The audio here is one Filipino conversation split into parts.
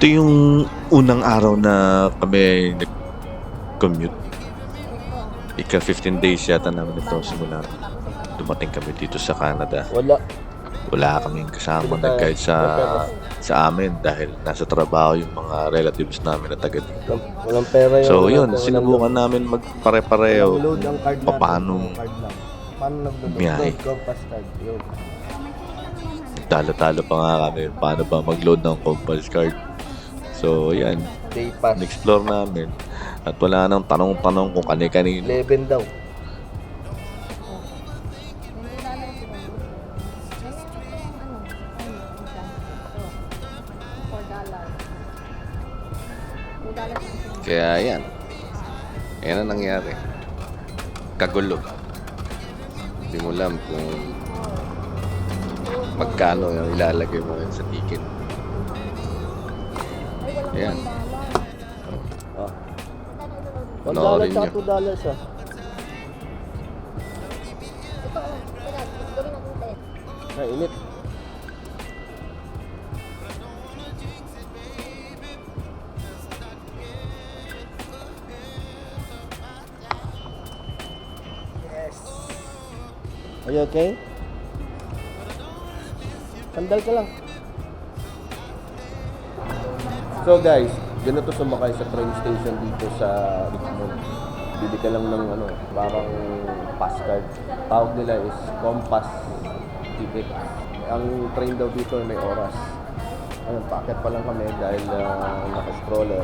Ito yung unang araw na kami nag-commute. Ika 15 days yata namin ito simula dumating kami dito sa Canada. Wala kaming kasama na guide sa amin dahil nasa trabaho yung mga relatives namin na taga dito. Walang pera yung So yun, sinubukan namin magpare-pareho load ang card natin. paano Paano nag-load? biyahe. Compass card. Yun. Talo-talo pa nga kami paano ba mag-load ng Compass card. So yan, Day pass. in-explore namin at wala nang tanong-tanong kung kani-kanino. 11 daw. Kaya yan, yan ang nangyari. Kagulo. Hindi mo alam kung magkano yung ilalagay mo sa ticket. Ayan. Panoorin $1 nyo. at $2 ah. Ay, init. Yes. Are you okay? Sandal ka lang. So guys, ganito sumakay sa train station dito sa Richmond. Bili ka lang ng parang pass card. Tawag nila is Compass ticket. Ang train daw dito ay may oras. Ayun, packet pa lang kami dahil naka-stroller.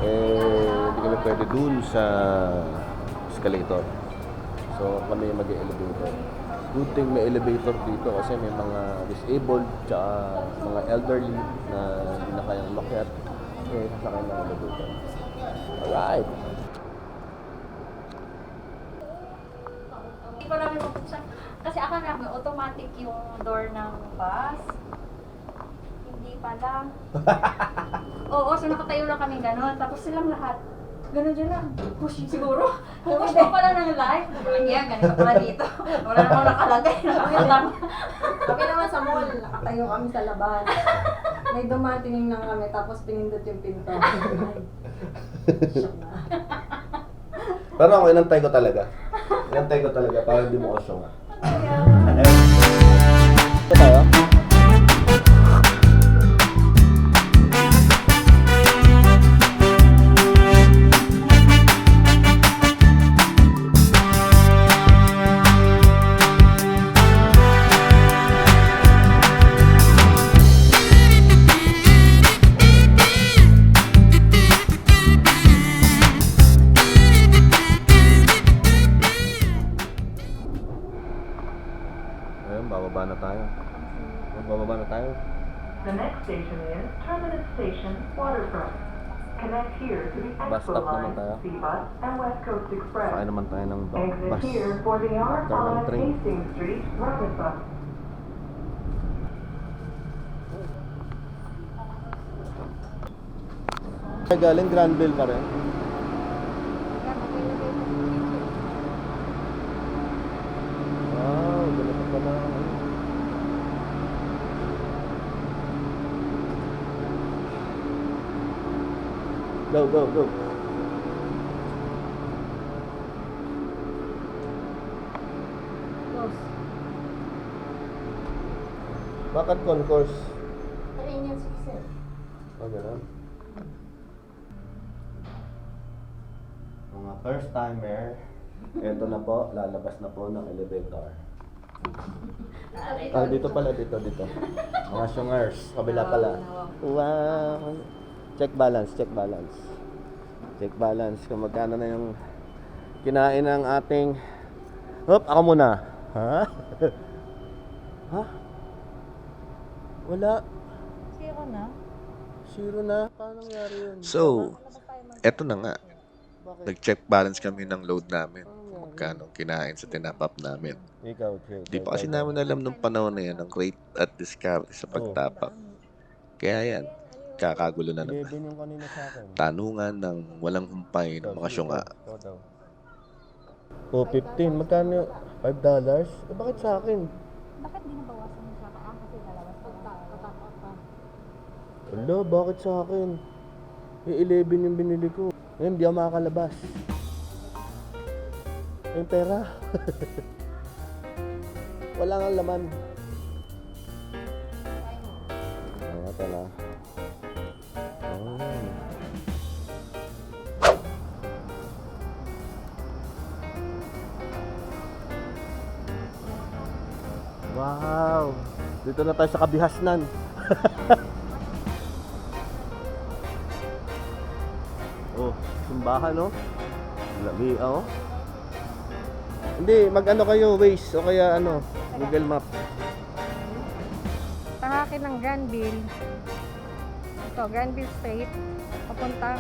Hindi kami pwede dun sa escalator. So kami mag-elevator. Good thing may elevator dito kasi may mga disabled tsaka mga elderly na hindi na kayang umakyat. Sasakay ng elevator. Alright. Hindi pa namin mabuksan. Kasi akala namin automatic yung door ng bus. Hindi pala. Oo, so nakatayo lang kami gano'n. Tapos silang lahat. Gano'n dyan lang. Push siguro. Push pa pala ng live. Yan, ganito pala dito. Wala namang nakalagay. Nakakatama. Kami naman sa mall, nakatayo kami sa labas. May dumating lang kami, tapos pinindot yung pinto. Shock na. Pero ako inantay ko talaga. Inantay ko talaga para hindi mo kasyong. Ito tayo? Ayun, bababa na tayo. Bababa na tayo. The next station is Terminus Station, Waterfront. Connect here to the Bus Expo stop naman Line, tayo. C-Bus, and West Coast Express. Sakay naman tayo ng Exit bus. here for the After ng R5 train. Hastings Street Rapid Bus. Ay, galing Granville pa rin. Wow, ganito pala. Go, go, go. Close. Bakit concourse? Ayun yung success. O, gano'n. Mga first timer, ito na po, lalabas na po ng elevator. Ah, dito pala, dito. Mga syungers, kabila pala. Wow! Check balance. Check balance kung magkano na yung kinain ng ating... Hop, ako muna. Ha? Ha? Wala. Zero na? Paano nangyari yun? So, eto na nga. Bakit? Nag-check balance kami ng load namin. Kung magkano kinain sa tinapap namin. Ikaw, Jay. Di pa kasi namin alam nung panahon na yan ang rate at discount sa pagtapak. Kaya yan, kakagulo na naman. 11 yung kanina sa akin. Tanungan ng walang humpay ng mga syunga. Ikaw daw. Oh, 15. Magkano? $5? Bakit sa akin? Bakit di nabawasan mo sa kaan? Kasi lalabas pa. Ala, bakit sa akin? Yung 11 yung binili ko. Ngayon, hindi ako makakalabas. Yung pera. Wala nga laman. Ayan, tala. Oh. Wow! Dito na tayo sa kabihasnan. Oh, simbahan, no? Lami, oh. Hindi, mag-ano kayo, Waze, o kaya ano, Google Map. Pangakin ng Granville. Ito, Granville Street. Papuntang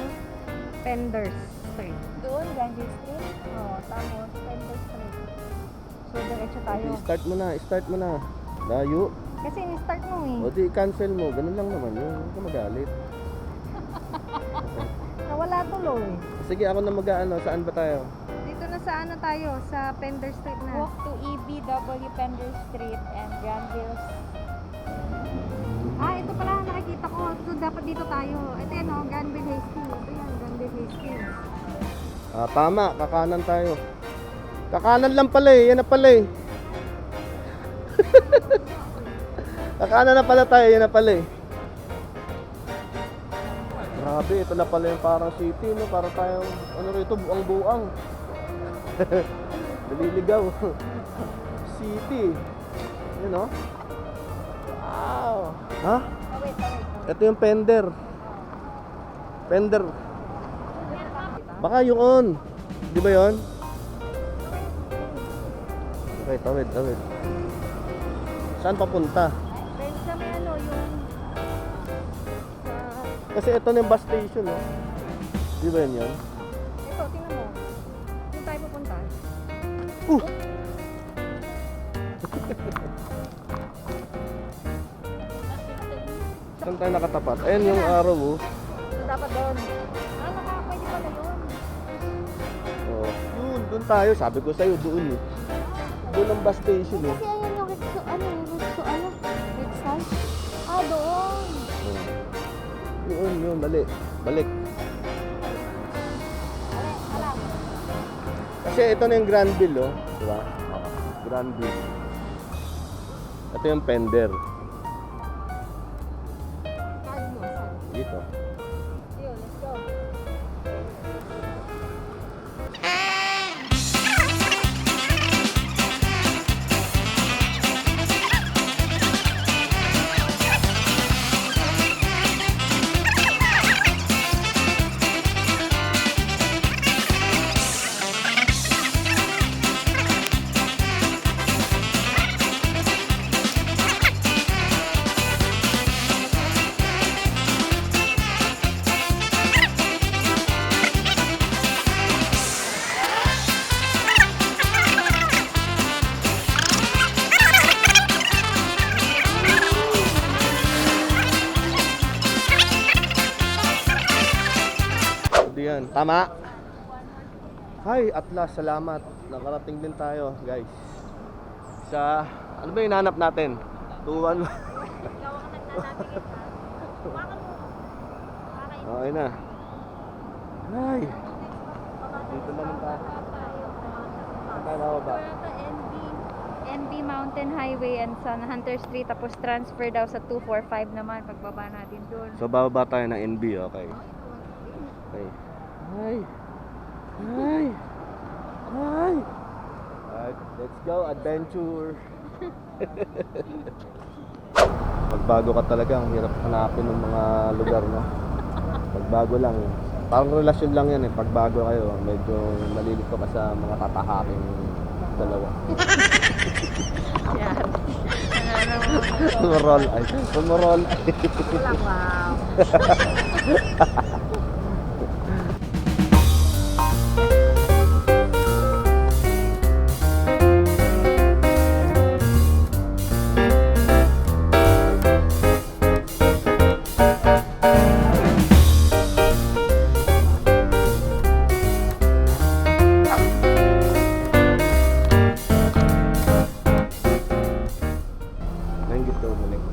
Penders Street. Doon, Granville Street. Oo, tapos Penders Street. So, diretso tayo. Start mo na. Layo. Kasi in-start mo eh. O di, cancel mo. Ganun lang naman yun. Huwag ka magalit. Nawala tuloy. Sige, ako na mag-ano. Saan ba tayo? Dito na sa ano tayo, sa Penders Street na. Walk to EBW Pender Street and Granville. Ah, ito pala nakikita ko. So, dapat dito tayo. Ito yan o, Granville High School. Ito yan, Granville High School. Ah, tama. Kakanan tayo. Kakanan lang pala eh. Yan na pala eh. Kakanan na pala tayo. Yan na pala eh. Grabe, ito na pala yung parang city, no? Parang tayong, ano rito, buang-buang. Naliligaw. City. Yun, no? Wow. Ha? Wait. Ito yung Pender. Pender. Baka yung on. Di ba yun? Okay, tawid. Saan papunta? Then sa may ano, yung... Kasi ito na yung bus station, no? Di ba yun? Ito, tingnan mo. Saan tayo pupunta? Saan tayo nakatapat? Ayan yung araw, oh. So, dapat doon. Ah, pwede pala yun. Oh. Yun, doon tayo. Sabi ko sa'yo, doon eh. Doon ang bus station, eh. Kasi ayan yung website. Ah, doon. Oh. Yun, balik. Kasi ito na yung Granville, oh. Diba? Granville. Ito yung Pender. Saan mo? Saan? Dito. Ayun, let's go. Yan. Tama. Hi, at last, salamat. Nakarating din tayo, guys. Sa, ano ba yung hinanap natin? Tuwan. Okay na. Hi. Dito naman tayo. Saan tayo bababa? NB Mountain Highway and sa Hunter Street, tapos transfer daw sa 245 naman pagbaba natin doon. So, bababa tayo ng NB, okay. Okay. Hi. Alright, let's go, adventure. Pagbago ka talaga, ang hirap hanapin ng mga lugar, no? Pagbago lang, parang relasyon lang yan eh. Pagbago kayo, medyo malilito ka sa mga tatahaking dalawa. Yan. Tumurol ay. Wow. Nanggit ka umulit.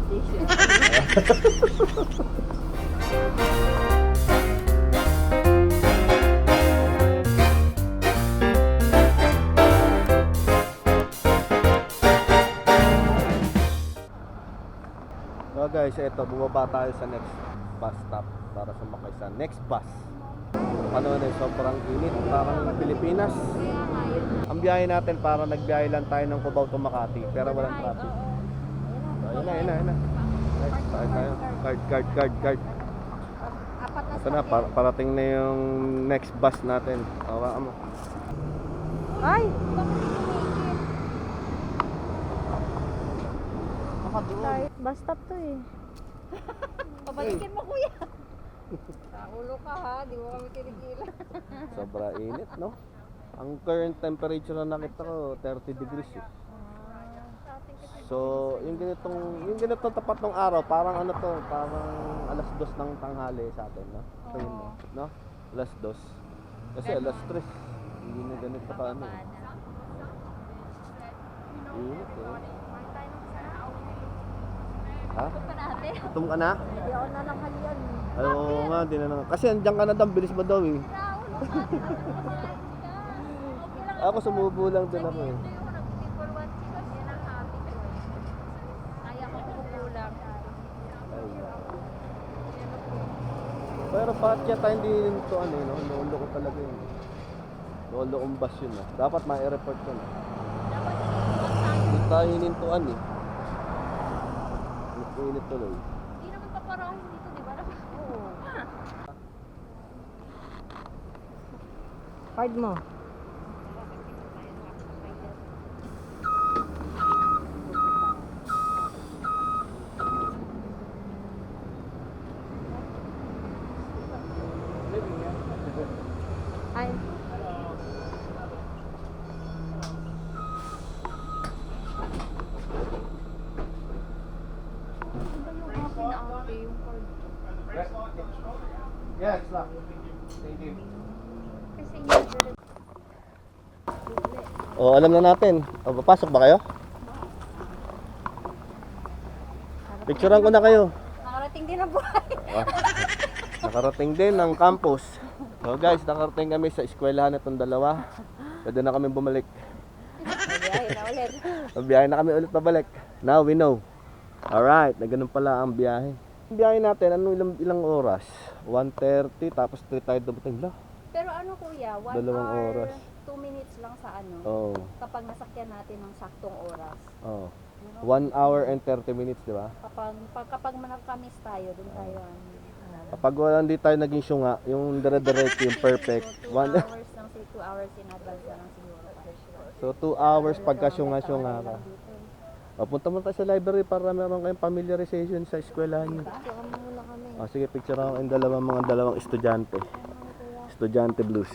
guys, eto, bumaba tayo sa next bus stop para sumakay sa next bus. Ano na, sobrang init, parang Pilipinas. Ang biyahe natin para nagbiyahe lang tayo ng Cubao to Makati, pero walang traffic. So, ayun na. Next, tayo. Card. Apat na Ito na, parating na yung next bus natin. Hawakan mo. Ay! Bakit umiikit? Bus stop to eh. Pabalikin mo, kuya. Ulo ka ha, di mo kami kinikilan. Sobra init, no? Ang current temperature na nakita ko, 30 degrees eh. So, yung ganitong tapat ng araw, parang ano to, parang alas 2 ng tanghali sa atin, no? Train mo, no? Alas 2. Kasi alas 3, hindi na ganito ka ano. Init eh. Ha? Gutom ka na? Hindi ako nananghalian. Ay, oo nga, di na lang. Kasi andyan ka na daw, bilis mo daw eh. Ako sumubo lang din ako eh. Pero bakit yata hindi to ano eh, no? Lolo ko talaga yun. Lolo kong bus yun ah. Dapat ma-report ko na. Hindi tayo hinintuan eh. Init tuloy. Hindi naman paparahin dito, di ba? Oo. Card mo. Ay. Yung card. Yeah, it's locked. Thank you. Kasi usually, Oh, alam na natin. O, papasok ba kayo? Picturean ko na kayo. nakarating din ang buhay. Nakarating din ng campus. So guys, nakarating kami sa eskwelahan itong dalawa. Pwede na kami bumalik. Biyahe na ulit. Biyahe na kami ulit pabalik. Now we know. Alright, na ganun pala ang biyahe. Ang biyahe natin, ilang oras? 1:30, tapos 3 tayo dumating na. Pero ano kuya, 1 Dalawang hour, oras. 2 minutes lang sa ano, Oh, kapag nasakyan natin ng saktong oras. oh. 1 hour and 30 minutes, di ba? Kapag nakakamiss tayo, dun tayo. Kapag wala hindi tayo naging syunga, yung dire-diretso, yung perfect. 2 One, hours lang, say 2 hours in advance na lang siguro. so 2 hours pagka syunga-syunga ka. O, punta mo tayo sa library para meron kayong familiarization sa eskwelahan niyo. Saka muna kami. O, sige, picture ako yung mga dalawang estudyante. Estudyante blues.